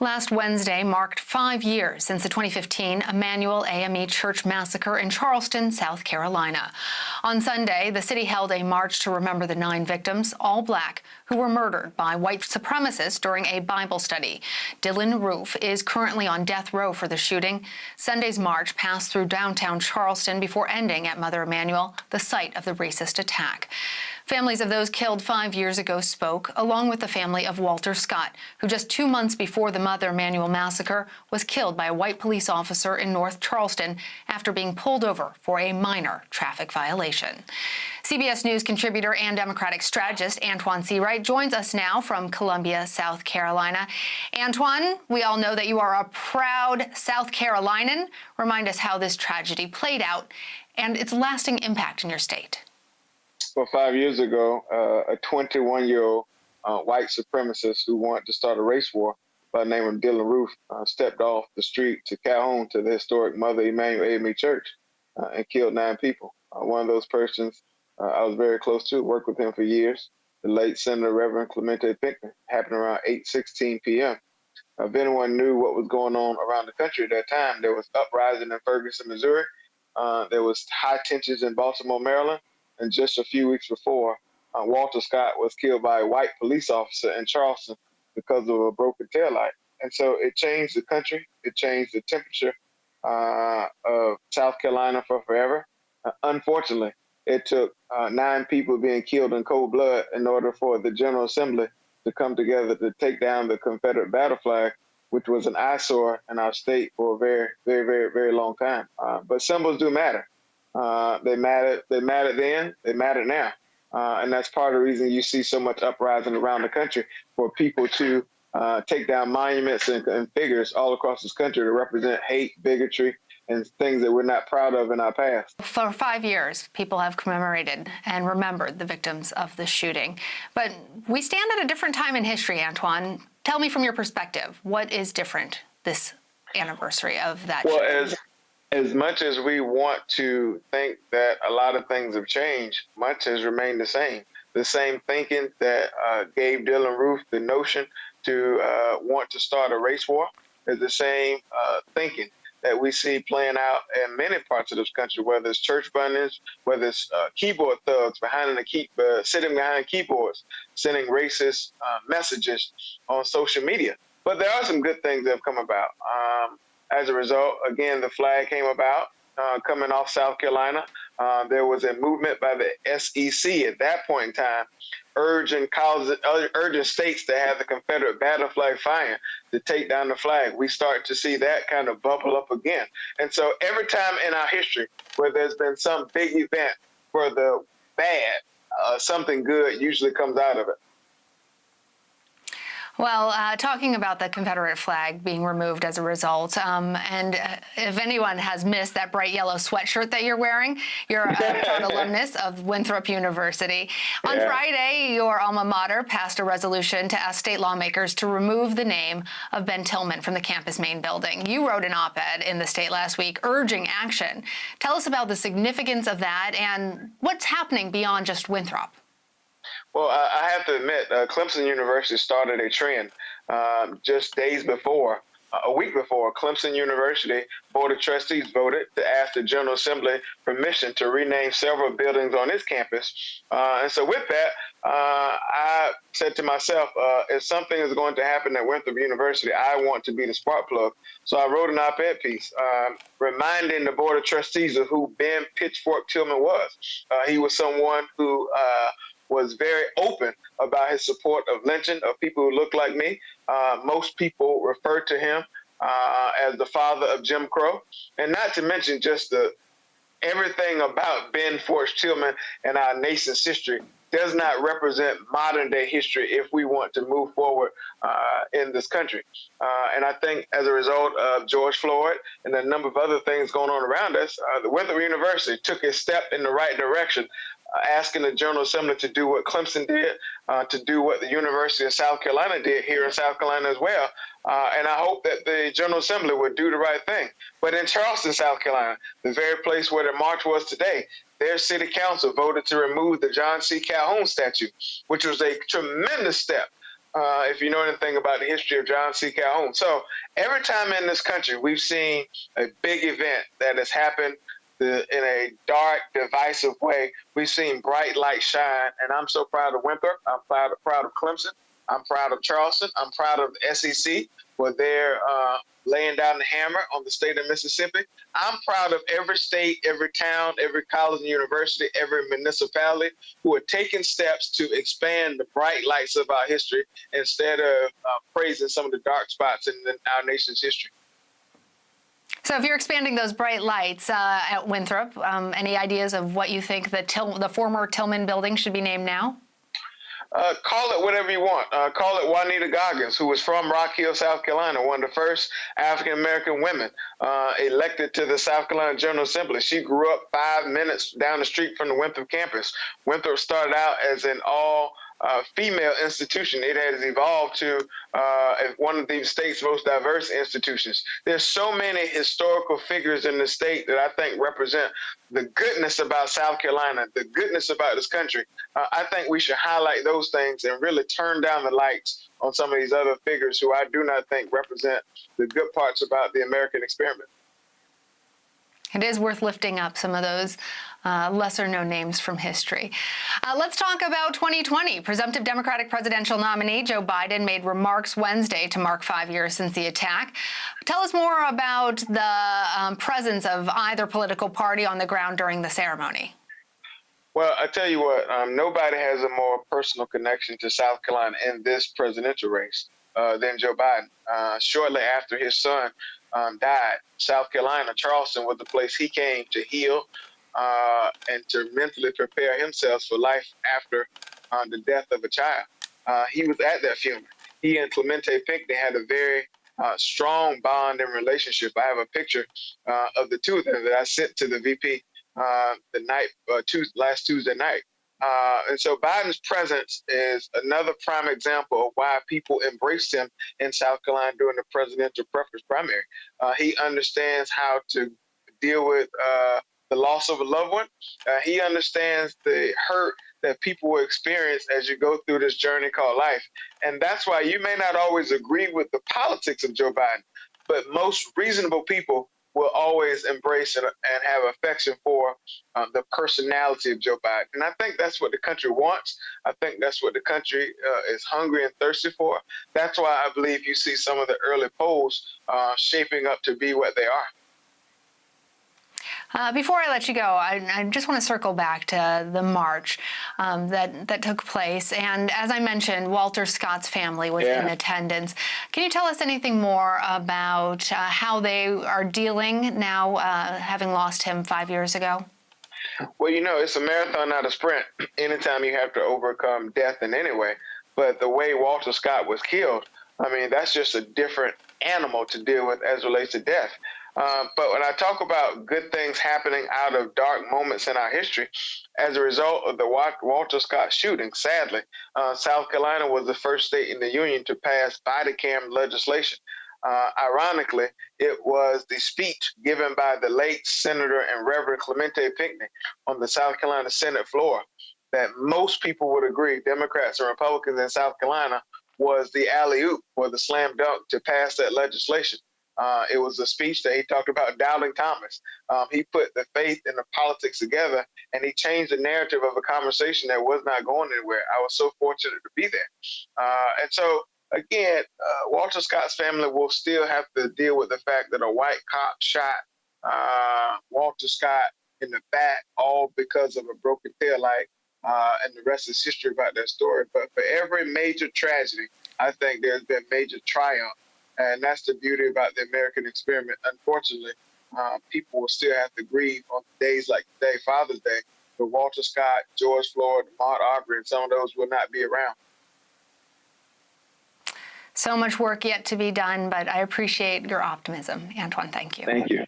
Last Wednesday marked 5 years since the 2015 Emmanuel AME Church massacre in Charleston, South Carolina. On Sunday, the city held a march to remember the 9 victims, all Black, who were murdered by white supremacists during a Bible study. Dylann Roof is currently on death row for the shooting. Sunday's march passed through downtown Charleston before ending at Mother Emanuel, the site of the racist attack. Families of those killed 5 years ago spoke, along with the family of Walter Scott, who just 2 months before the Mother Emanuel massacre was killed by a white police officer in North Charleston after being pulled over for a minor traffic violation. CBS News contributor and Democratic strategist Antjuan Seawright joins us now from Columbia, South Carolina. Antjuan, we all know that you are a proud South Carolinian. Remind us how this tragedy played out and its lasting impact in your state. Well, 5 years ago, a 21-year-old white supremacist who wanted to start a race war by the name of Dylann Roof stepped off the street to Calhoun to the historic Mother Emanuel AME Church and killed 9 people. One of those persons I was very close to, worked with him for years, the late Senator Reverend Clemente Pinckney. Happened around 8:16 p.m. If anyone knew what was going on around the country at that time, there was uprising in Ferguson, Missouri. There was high tensions in Baltimore, Maryland. And just a few weeks before, Walter Scott was killed by a white police officer in Charleston because of a broken taillight. And so it changed the country. It changed the temperature of South Carolina for forever. Unfortunately, it took 9 people being killed in cold blood in order for the General Assembly to come together to take down the Confederate battle flag, which was an eyesore in our state for a very, very, very, very long time. But symbols do matter. They mattered then, they matter now. And that's part of the reason you see so much uprising around the country for people to take down monuments and figures all across this country to represent hate, bigotry, and things that we're not proud of in our past. For 5 years, people have commemorated and remembered the victims of the shooting. But we stand at a different time in history, Antjuan. Tell me from your perspective, what is different this anniversary of that shooting? As much as we want to think that a lot of things have changed, much has remained the same. The same thinking that gave Dylann Roof the notion to want to start a race war is the same thinking that we see playing out in many parts of this country, whether it's church burnings, whether it's keyboard thugs sitting behind keyboards, sending racist messages on social media. But there are some good things that have come about. As a result, again, the flag came about coming off South Carolina. There was a movement by the SEC at that point in time urging states to have the Confederate battle flag flying to take down the flag. We start to see that kind of bubble up again. And so every time in our history where there's been some big event for the bad, something good usually comes out of it. Well, talking about the Confederate flag being removed as a result, and if anyone has missed that bright yellow sweatshirt that you're wearing, you're a proud alumnus of Winthrop University. On Friday, your alma mater passed a resolution to ask state lawmakers to remove the name of Ben Tillman from the campus main building. You wrote an op-ed in the state last week urging action. Tell us about the significance of that and what's happening beyond just Winthrop. Well, I have to admit, Clemson University started a trend just days before, a week before. Clemson University Board of Trustees voted to ask the General Assembly permission to rename several buildings on its campus. And so with that, I said to myself, if something is going to happen at Winthrop University, I want to be the spark plug. So I wrote an op-ed piece reminding the Board of Trustees of who Ben Pitchfork Tillman was. He was someone who was very open about his support of lynching of people who look like me. Most people refer to him as the father of Jim Crow, and not to mention just everything about Ben Forrest Tillman and our nation's history does not represent modern day history if we want to move forward in this country. And I think as a result of George Floyd and a number of other things going on around us, the Winthrop University took a step in the right direction, asking the General Assembly to do what Clemson did, to do what the University of South Carolina did here in South Carolina as well. And I hope that the General Assembly would do the right thing. But in Charleston, South Carolina, the very place where the march was today, their city council voted to remove the John C. Calhoun statue, which was a tremendous step if you know anything about the history of John C. Calhoun. So every time in this country we've seen a big event that has happened in a dark, divisive way, we've seen bright light shine. And I'm so proud of Winthrop. I'm proud of Clemson. I'm proud of Charleston. I'm proud of the SEC where they're laying down the hammer on the state of Mississippi. I'm proud of every state, every town, every college and university, every municipality who are taking steps to expand the bright lights of our history instead of praising some of the dark spots in our nation's history. So if you're expanding those bright lights at Winthrop, any ideas of what you think the former Tillman building should be named now? Call it whatever you want. Call it Juanita Goggins, who was from Rock Hill, South Carolina, one of the first African-American women elected to the South Carolina General Assembly. She grew up 5 minutes down the street from the Winthrop campus. Winthrop started out as an all-female institution. It has evolved to one of the state's most diverse institutions. There's so many historical figures in the state that I think represent the goodness about South Carolina, the goodness about this country. I think we should highlight those things and really turn down the lights on some of these other figures who I do not think represent the good parts about the American experiment. It is worth lifting up some of those lesser-known names from history. Let's talk about 2020. Presumptive Democratic presidential nominee Joe Biden made remarks Wednesday to mark 5 years since the attack. Tell us more about the presence of either political party on the ground during the ceremony. Well, I tell you what, nobody has a more personal connection to South Carolina in this presidential race than Joe Biden. Shortly after his son died, South Carolina, Charleston was the place he came to heal and to mentally prepare himself for life after the death of a child. He was at that funeral. He and Clemente Pinckney had a very strong bond and relationship. I have a picture of the two of them that I sent to the VP last Tuesday night. And so Biden's presence is another prime example of why people embraced him in South Carolina during the presidential preference primary. He understands how to deal with the loss of a loved one. He understands the hurt that people will experience as you go through this journey called life. And that's why you may not always agree with the politics of Joe Biden, but most reasonable people will always embrace and have affection for the personality of Joe Biden. And I think that's what the country wants. I think that's what the country is hungry and thirsty for. That's why I believe you see some of the early polls shaping up to be what they are. Before I let you go, I just want to circle back to the march that took place. And as I mentioned, Walter Scott's family was in attendance. Can you tell us anything more about how they are dealing now, having lost him 5 years ago? Well, you know, it's a marathon, not a sprint. Anytime you have to overcome death in any way. But the way Walter Scott was killed, I mean, that's just a different animal to deal with as relates to death. But when I talk about good things happening out of dark moments in our history, as a result of the Walter Scott shooting, sadly, South Carolina was the first state in the union to pass body cam legislation. Ironically, it was the speech given by the late Senator and Reverend Clemente Pinckney on the South Carolina Senate floor that most people would agree, Democrats and Republicans in South Carolina, was the alley-oop or the slam dunk to pass that legislation. It was a speech that he talked about Doubting Thomas. He put the faith and the politics together, and he changed the narrative of a conversation that was not going anywhere. I was so fortunate to be there. And so, again, Walter Scott's family will still have to deal with the fact that a white cop shot Walter Scott in the back, all because of a broken taillight, and the rest is history about that story. But for every major tragedy, I think there's been major triumph. And that's the beauty about the American experiment. Unfortunately, people will still have to grieve on days like today, Father's Day, but Walter Scott, George Floyd, Ahmaud Arbery, and some of those will not be around. So much work yet to be done, but I appreciate your optimism. Antjuan, thank you. Thank you.